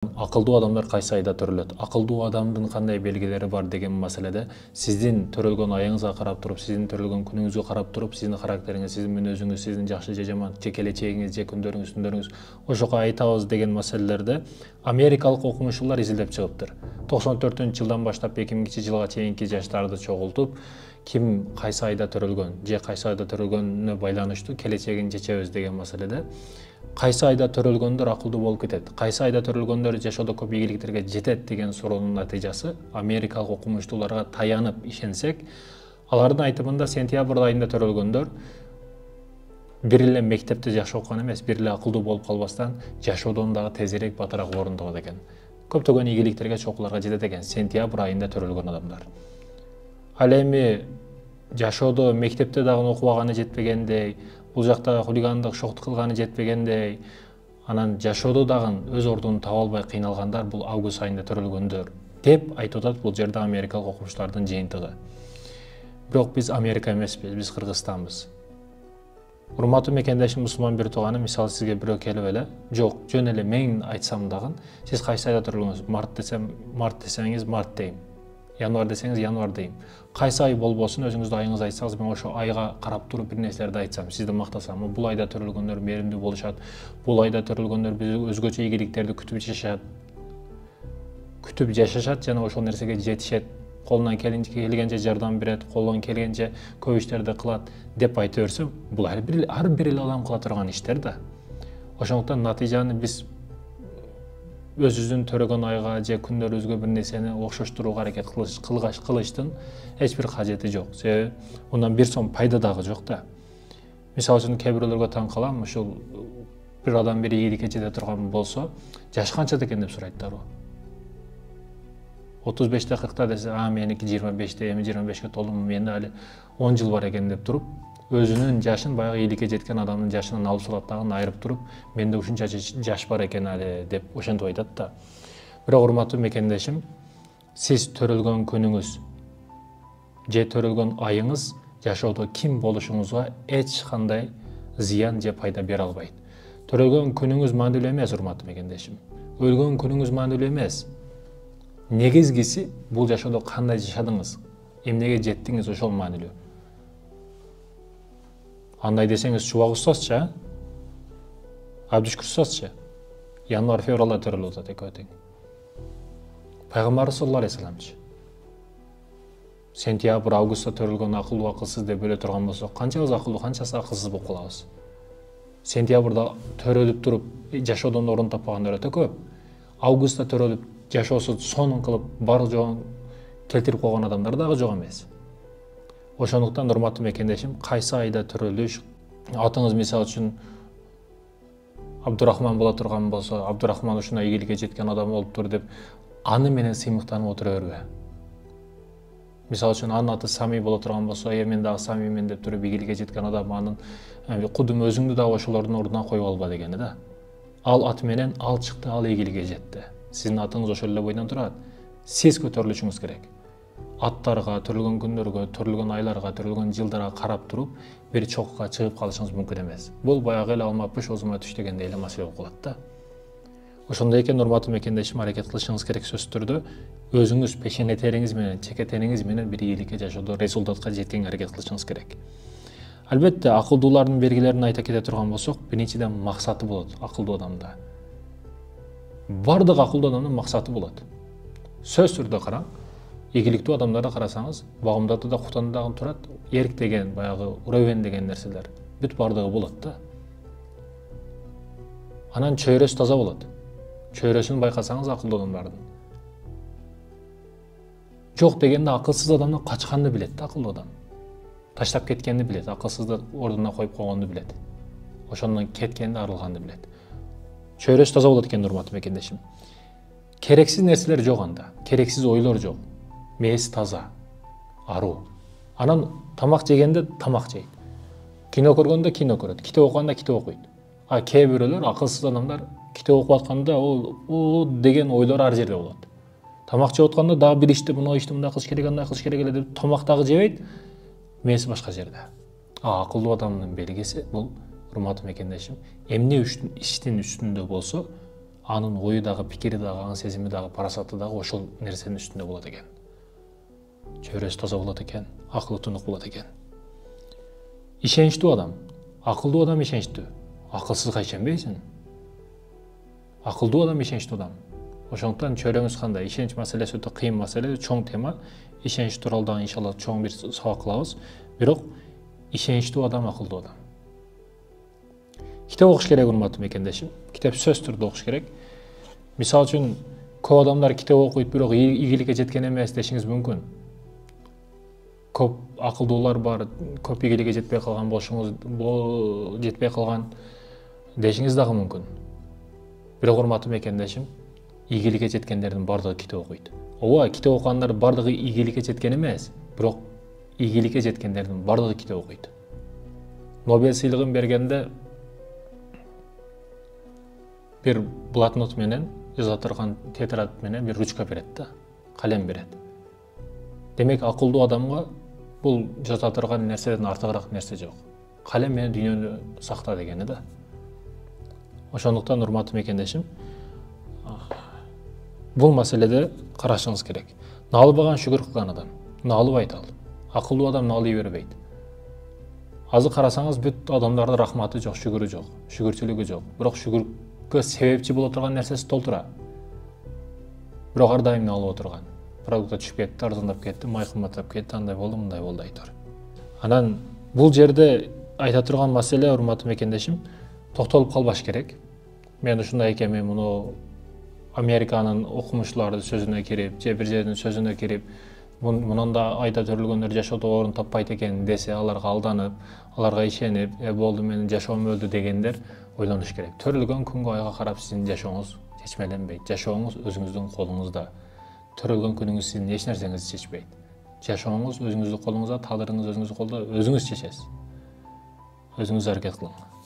Акылдуу адамдар кайсы айда төрөлөт? Акылдуу адамдын кандай белгилери бар деген маселеде сиздин төрөлгөн айыңызга карап туруп, сиздин төрөлгөн күнүңүзгө карап туруп, сиздин характериңиз, сиздин мүнөзүңүз, сиздин жакшы же жаман, же келечегиңиз, же күндөрүңүз, түндөрүңүз ошого айтабыз деген маселелерде америкалык окумуштуулар изилдеп чыгыптыр. 94-жылдан баштап 2000-жылга чейинки жаштарды чогултуп, ким кайсы айда төрөлгөн же кайсы айда төрөлгөнүнө байланыштуу келечегин чечебиз деген маселеде кайсы айда төрөлгөндөр акылдуу болуп кетет, кайсы айда төрөлгөндөр жашоодо көп ийгиликтерге жетет деген суроонун натыйжасы америкалык окумуштууларга таянып ишенсек, алардын айтымында сентябрь айында төрөлгөндөр бир эле мектепте жакшы окуган эмес, бир эле акылдуу болуп калбастан жашоодон дагы тезирээк батыраак орундогот экен. Көптөгөн ийгиликтерге, чокуларга жетет экен сентябрь айында төрөлгөн адамдар. Ал эми жашоодо мектепте дагы окубаганы жетпегендей, бул жакта хулигандык, шоктук кылганы жетпегендей, анан жашоодо дагы өз ордун таба албай кыйналгандар бул август айында төрөлгөндөр деп айтып атат бул жерде америкалык окумуштуулардын жыйынтыгы. Бирок биз Америка эмеспиз, биз Кыргызстанбыз. Урматтуу мекендешим, мусулман бир тууганым, мисалы сизге бирөө келип эле, жок, жөн эле мен айтсам дагы, сиз кайсы айда төрөлгөнсүз? Март десеңиз март дейм. Январь десеңиз январь дейм. Кайсы ай болбосун өзүңүздүн айыңызды айтсаңыз, мен ошо айга карап туруп бир нерселерди айтсам, сизди мактасам, бул айда төрөлгөндөр мээримдүү болушат, бул айда төрөлгөндөр өзгөчө ийгиликтерди күтүп жашашат жана ошол нерсеге жетишет, колунан келгенче жардам берет, колунан келгенче көп иштерди кылат деп айта берсем, бул ар бир эле адам кыла турган иштер да. Ошондуктан натыйжаны биз өзүбүздүн төрөгөн айга же күндөрүбүзгө бир нерсени окшоштурууга аракет кылыштын эч бир кажети жок. Себеби мындан бир сом пайда дагы жок да. Мисалы үчүн кээ бирөөлөргө таң калам, ушул бир адам бир ийгиликке жете турган болсо, жаш канчада экен деп сурайттар. 35-те 40-та десе, меники 25-те, эми 25-ке толдум, менде али 10 жыл бар экен деп туруп, өзүнүн жашын баягы ийгиликке жеткен адамдын жашынан алып салат дагы, айырып туруп, менде ушунча жаш бар экен али деп ошентип айтат да. Бирок урматтуу мекендешим, сиз төрөлгөн күнүңүз же төрөлгөн айыңыз жашоодо ким болушуңузга эч кандай зыян же пайда бере албайт. Төрөлгөн күнүңүз маанилүү эмес, урматтуу мекендешим. Өлгөн күнүңүз маанилүү эмес. Негизгиси бул жашоодо кандай жашадыңыз, эмнеге жеттиңиз, ошол маанилүү. Андай десеңиз, Чубак устазчы, Абдышкүр устазчы, январь февралда төрөлүп атат экөө тең. Пайгамбарыбыз саллаллаху алейхи вассаламчы. Сентябрь, августта төрөлгөн акылдуу, акылсыз деп бөлө турган болсок, канчабыз акылдуу, канчасы акылсыз болуп калабыз. Сентябрда төрөлүп туруп, жашоодон орун таппагандар өтө көп. Августта төрөлүп, жашоосу сонун кылып, бар жоон келтирип койгон адамдар дагы жок эмес. Ошондуктан урматтуу мекендешим, кайсы айда төрөлүш, атыңыз мисалы үчүн Абдурахман боло турган болсо, Абдурахман ушундай ийгиликке жеткен адам болуптур деп, аны менен сыймыктанып отура бербе. Мисалы үчүн анын аты Сами боло турган болсо, мен дагы Самимен деп туруп ийгиликке жеткен адам, анын кудум өзүңдү дагы ошолордун ордуна коюп алба дегени да. Ал аты менен ал чыкты, ал ийгиликке жетти. Сиздин атыңыз ошол эле бойдон турат. Сиз көтөрүлүшүңүз керек. Аттарга, төрөлгөн күндөргө, төрөлгөн айларга, төрөлгөн жылдарга карап туруп, бир чокка чыгып калышыңыз мүмкүн эмес. Бул баягы эле алма пыш озума түш дегендей эле маселе болуп калат да. Ошондой экен, урматтуу мекендешим, аракет кылышыңыз керек сөзсүз түрдө өзүңүз пешене териңиз менен, чеке териңиз менен бир ийгиликке жашоодо результатка жеткенге аракет кылышыңыз керек. Албетте, акылдуулардын белгилерин айта кете турган болсок, биринчиден максаты болот акылдуу адамда. Бардык акылдуу адамдын максаты болот. Сөзсүз түрдө караң, ийгиликтүү адамдарды карасаңыз, багымдарды да, кутанды дагы турат, эрк деген, баягы уровень деген нерселер бүт бардыгы болот да. Анан чөйрөсү таза болот. Чөйрөсүн байкасаңыз акылдуу адамдардын. Жок дегенде акылсыз адамдан качканды билет да акылдуу адам. Таштап кеткенди билет, акылсызды ордуна коюп койгонду билет. Ошондон кеткенди, арылганды билет. Чөйрөсү таза болот экен, урматтуу мекендешим. Керексиз нерселер жок анда, керексиз ойлор жок. Мээси таза, аруу. Анан тамак жегенде тамак жейт. Кино көргөндө кино көрөт, китеп окуганда китеп окуйт. А кээ бирөөлөр, акылсыз адамдар китеп окуп атканда о деген ойлор ар жерде болот. Тамак жеп атканда дагы бир ишти, мындай ишти мындай кылыш керек, андай кылыш керек эле деп тамак дагы жебейт, мээси башка жерде. Акылдуу адамдын белгиси бул, урматтуу мекендешим, эмне иштин үстүндө болсо, анын ою дагы, пикири дагы, аң сезими дагы, парасаты дагы ошол нерсенин үстүндө болот экен. Чөйрөсү таза болот экен, акылы тунук болот экен. Ишеничтүү адам, акылдуу адам ишеничтүү. Акылсызга ишенбейсиң. Акылдуу адам ишеничтүү адам. Ошондуктан чөйрөңүз кандай? Ишенич маселеси өтө кыйын маселе, чоң тема. Ишенич тууралуу дагы иншалла чоң бир сабак кылабыз. Бирок ишеничтүү адам акылдуу адам. Китеп окуш керек, урматтуу мекендешим. Китеп сөзсүз түрдө окуш керек. Мисалы үчүн көп адамдар китеп окуйт, бирок ийгиликке жеткен эмес дешиңиз мүмкүн. Көп акылдуулар бар, көп ийгиликке жетпей калган жетпей калган дешиңиз дагы мүмкүн. Бирок урматтуу мекендешим, ийгиликке жеткендердин бардыгы китеп окуйт. Ооба, китеп окугандар бардыгы ийгиликке жеткен эмес, бирок ийгиликке жеткендердин бардыгы китеп окуйт. Нобель сыйлыгын бергенде бир блокнот менен, жаза турган тетрадь менен бир ручка берет да, калем берет. Демек, акылдуу адамга бул жаза турган нерседен артыгыраак нерсе жок. Калем менен дүйнөнү сакта дегени да. Ошондуктан урматтуу мекендешим, бул маселеде карашыңыз керек. Наалбаган шүгүр кылган адам, наалыбайт ал. Акылдуу адам наалый бербейт. Азыр карасаңыз бүт адамдардын рахматы жок, шүгүрү жок, шүгүрчүлүгү жок. Бирок шүгүргө себепчи боло турган нерсеси толтура. Бирок ар дайым наалып отурган. Продукта түшүп кетти, арзандап кетти, май кымбаттап кетти, андай болду, мындай болду айтор. Анан бул жерде айта турган маселе, урматтуу мекендешим, токтолуп калбаш керек. Мен ушундай экен, мен муну Американын окумуштуулардын сөзүнө кирип, же бир жердин сөзүнө кирип, мунун да айда төрөлгөндөр жашоодо орун таппайт экен десе, аларга алданып, аларга ишенип, болду менин жашоом өлдү дегендер ойлонуш керек. Төрөлгөн күнгө айга карап сиздин жашооңуз чечмеленбейт. Жашооңуз өзүңүздүн колуңузда. Төрөлгөн күнүңүз сиздин эч нерсеңизди чечпейт. Жашооңуз өзүңүздүн колуңузда, тагдырыңыз өзүңүздүн колдо, өзүңүз чечесиз. Өзүңүз аракет кылыңыз.